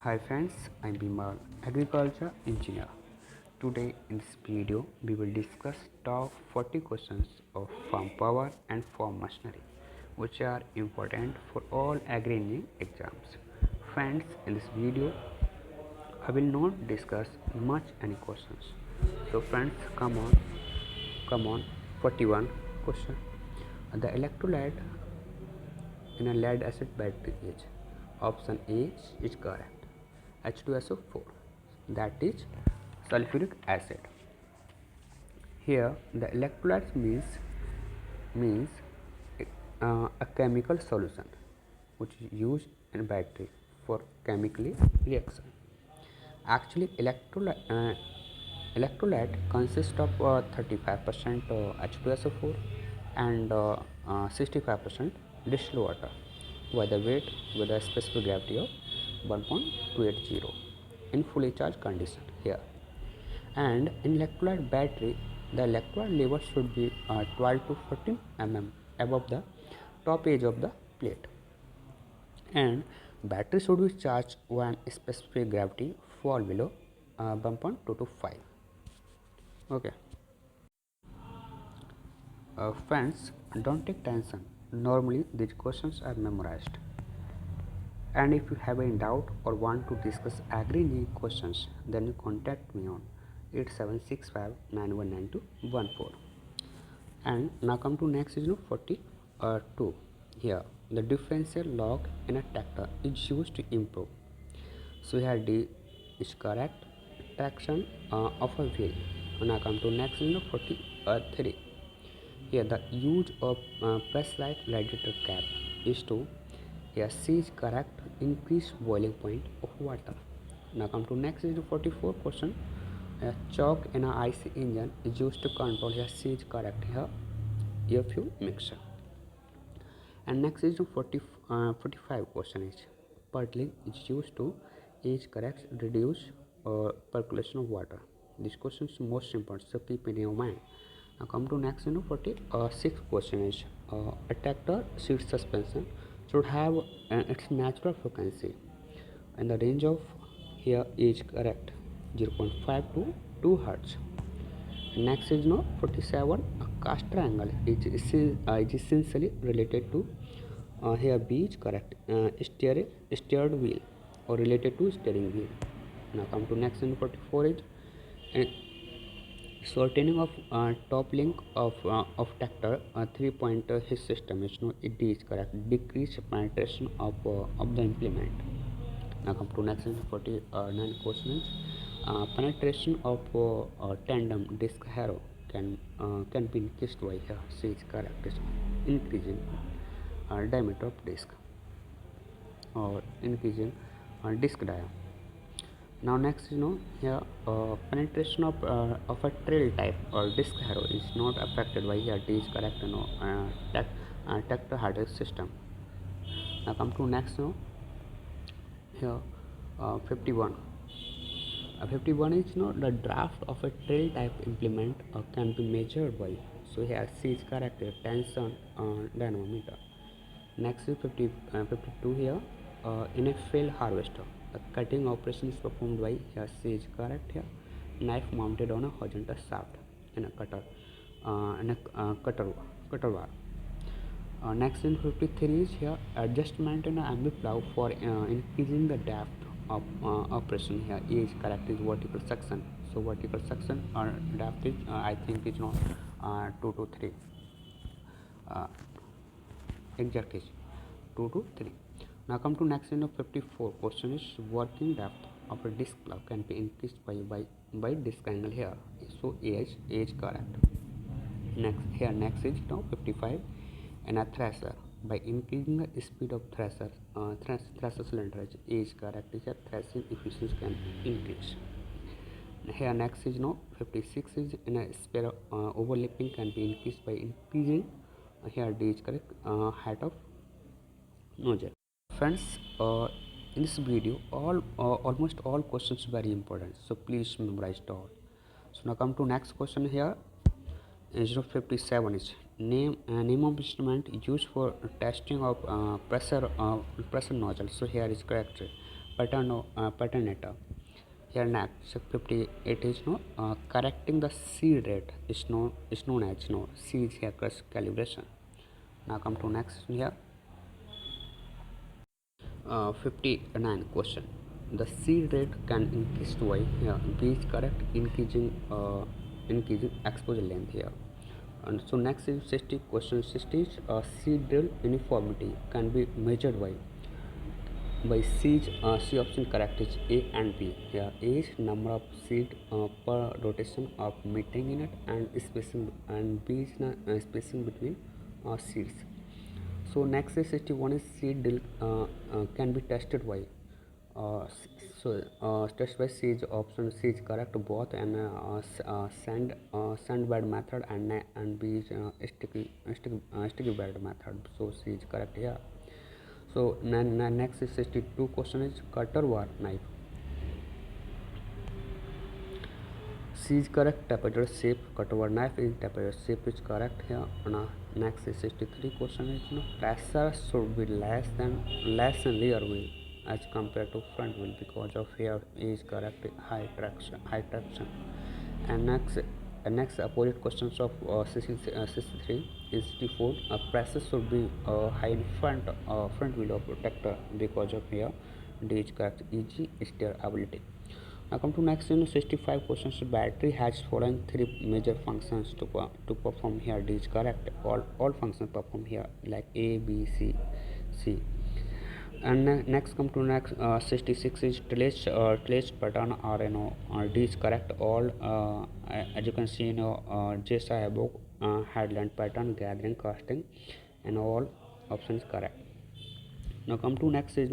Hi friends, I'm Bimal, agriculture engineer. Today in this video we will discuss top 40 questions of farm power and farm machinery which are important for all agri exams. Friends, in this video I will not discuss much any questions. So friends, come on, 41 question. The electrolyte in a lead acid battery is option A is correct. H2SO4, that is sulfuric acid. Here the electrolyte means a chemical solution which is used in battery for chemically reaction. Actually electrolyte consists of 35% H2SO4 and 65% distilled water with a weight with a specific gravity of 1.280 in fully charged condition here. And in electrolyte battery, the electrolyte level should be 12 to 14 above the top edge of the plate, and battery should be charged when specific gravity fall below 1.225. Okay. Friends, don't take tension. Normally these questions are memorized. And if you have any doubt or want to discuss agri questions, then you contact me on 8765 919214. And now come to next is 42. Here the differential log in a tractor is used to improve. So here D is correct. Traction of a wheel. Now come to next is 43. Here the use of pressurized radiator cap is to, here C is correct, increase boiling point of water. Now come to next is 44 question. A choke in a IC engine is used to control, here C is correct, here air fuel mixture. And next is 45 question is purtling is used to, is correct, reduce percolation of water. This question is most important, so keep in your mind. Now come to next 46 question is a tractor seat suspension should have its natural frequency and the range of, here is correct, 0.5 to 2 hertz. Next is 47, a caster angle is essentially related to, here B is correct, steered wheel or related to steering wheel. Now come to next 44 is shortening of top link of tractor 3-point his system is it is correct, decrease penetration of the implement. Now come to next 49 question. Penetration of tandem disc harrow can be increased by, here C is correct, is increasing diameter of disc or increasing disc diameter. Now next here penetration of a trail type or disc harrow is not affected by, here D is correct, tractor hydraulic system. Now come to next here 51. 51 is the draft of a trail type implement can be measured by, so here C is correct, tension dynamometer. Next is 52 here in a fail harvester. The cutting operation is performed by, here C is correct, here knife mounted on a horizontal shaft in a cutter bar. Next in 53 is here adjustment in an ambi plow for increasing the depth of operation. Here A is correct, is vertical section. So vertical section depth is I think is 2 to 3. Exact is 2 to 3. Now come to next 54 question is working depth of a disc plow can be increased by disc angle, here so A is correct. Next is 55, and a thresher by increasing the speed of thresher cylinder A is correct, is a threshing efficiency can increase. Here next is 56 is in a spare overlapping can be increased by increasing, here D is correct, height of nozzle. Friends, in this video almost all questions very important, so please memorize it all. So now come to next question. Here 57 is name of instrument used for testing of pressure nozzle. So here is correct, paternator. Here next 58 is no correcting the seed rate is known as no seed here calibration. Now come to next here 59 question. The seed rate can increase by here B is correct, increasing exposure length here. And so next is 60 question. 60 is seed drill uniformity can be measured by seeds. C option correct is A and B. Here A is number of seed per rotation of meeting unit and spacing, and B is spacing between seeds. So next is 61 is seed drill can be tested by test by seeds option. C is correct both, and sand bed method, and B is sticky bed method. So C is correct here. So next is 62 question is cutter war knife. C is correct, tapered shape cutter war knife is tapered shape is correct here. Next is 63 question is pressure should be less than rear wheel as compared to front wheel because of here is correct high traction. And next opposite questions of 63 is 64 pressure should be high in front wheel of tractor because of here D is correct easy steer ability. Now come to next 65 questions. Battery has following three major functions to perform here. D is correct. All functions perform here like A, B, C. And next come to next 66 is trace pattern RNO. D is correct. All as you can see JSI above headland pattern gathering casting, and all options correct. Now come to next is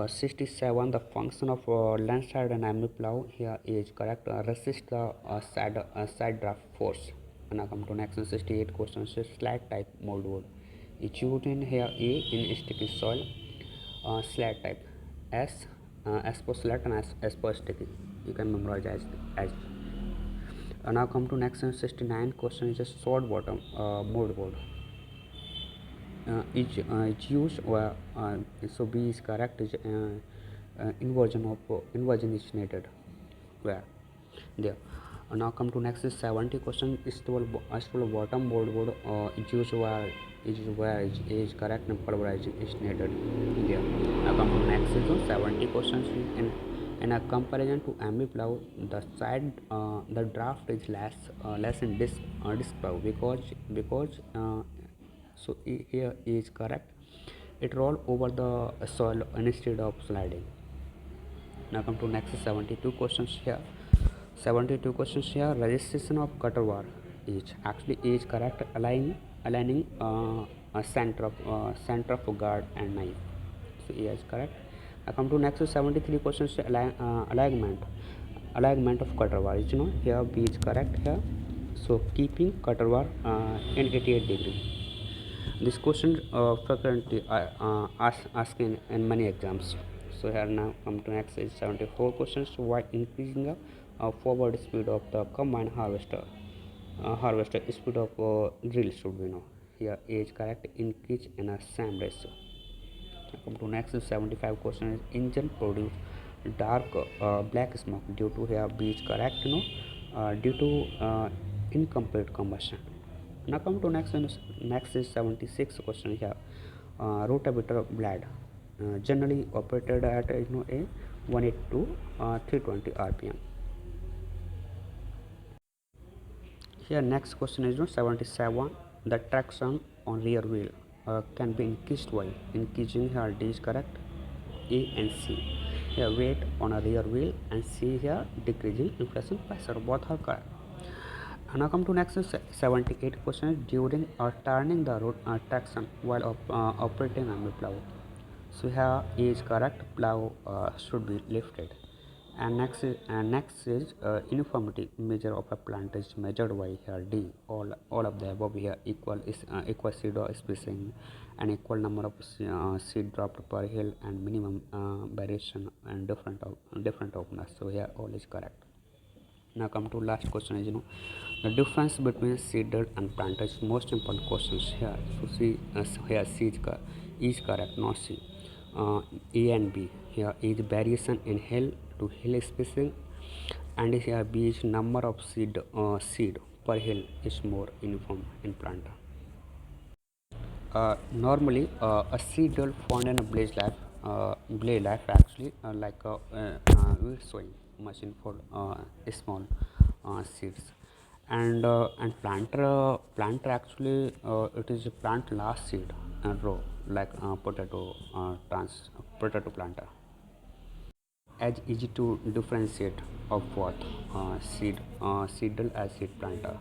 67 the function of landslide and ME plow here is correct. Resist the side draft force. And now come to next 68 questions. Slide type moldwood is used in here A in sticky soil. Slide type S for slide and S for sticky. You can memorize as. Now come to next 69 question is a sword bottom moldwood. Is used where so B is correct is inversion is needed where there. Now come to next is 70 question. Stable bottom moldwood is used where is correct and pulverizing is needed there. Now come to next is 70 questions. In a comparison to ME plow, the draft is less in disc plow because so here is correct. It roll over the soil instead of sliding. Now come to next 72 questions here. 72 questions here. Registration of cutter bar is correct. Aligning a center of guard and knife. So here is correct. Now come to next 73 questions. Alignment of cutter bar is here B is correct here. So keeping cutter bar in 88 degree. This question frequently asked in many exams. So here now come to next is 74 questions. Why increasing the forward speed of the combine harvester speed of drill should be here A is correct, increase in a same ratio. Come to next is 75 question is engine produce dark black smoke due to here B is correct due to incomplete combustion. Now come to next is 76 question here. Rotavator blade generally operated at a 180 to 320 rpm. Here next question is 77. The traction on rear wheel can be increased by increasing here D is correct A and C. Here weight on a rear wheel and C here decreasing inflation pressure, both are correct. Now come to next 78 questions. During or turning the road traction while operating on the plow. So here A is correct. Plow should be lifted. And next is uniformity measure of a plant is measured by here D. All of the above here equal seed or spacing and equal number of seed dropped per hill and minimum variation and different openness. So here all is correct. Now come to last question is the difference between seeded and planted is most important questions here. So here C is correct, not C. A and B. Here is variation in hill to hill spacing, and here B is number of seed per hill is more uniform in plant. Normally, a seedle found in a blade life actually like a weed sowing machine for small seeds, and planter actually it is a plant last seed and row like potato planter. As easy to differentiate of both seedle as seed planter.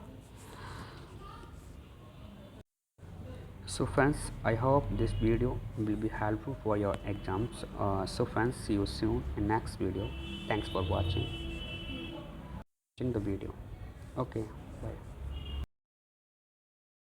So friends, I hope this video will be helpful for your exams. So friends, see you soon in next video. Thanks for watching the video. Okay, bye.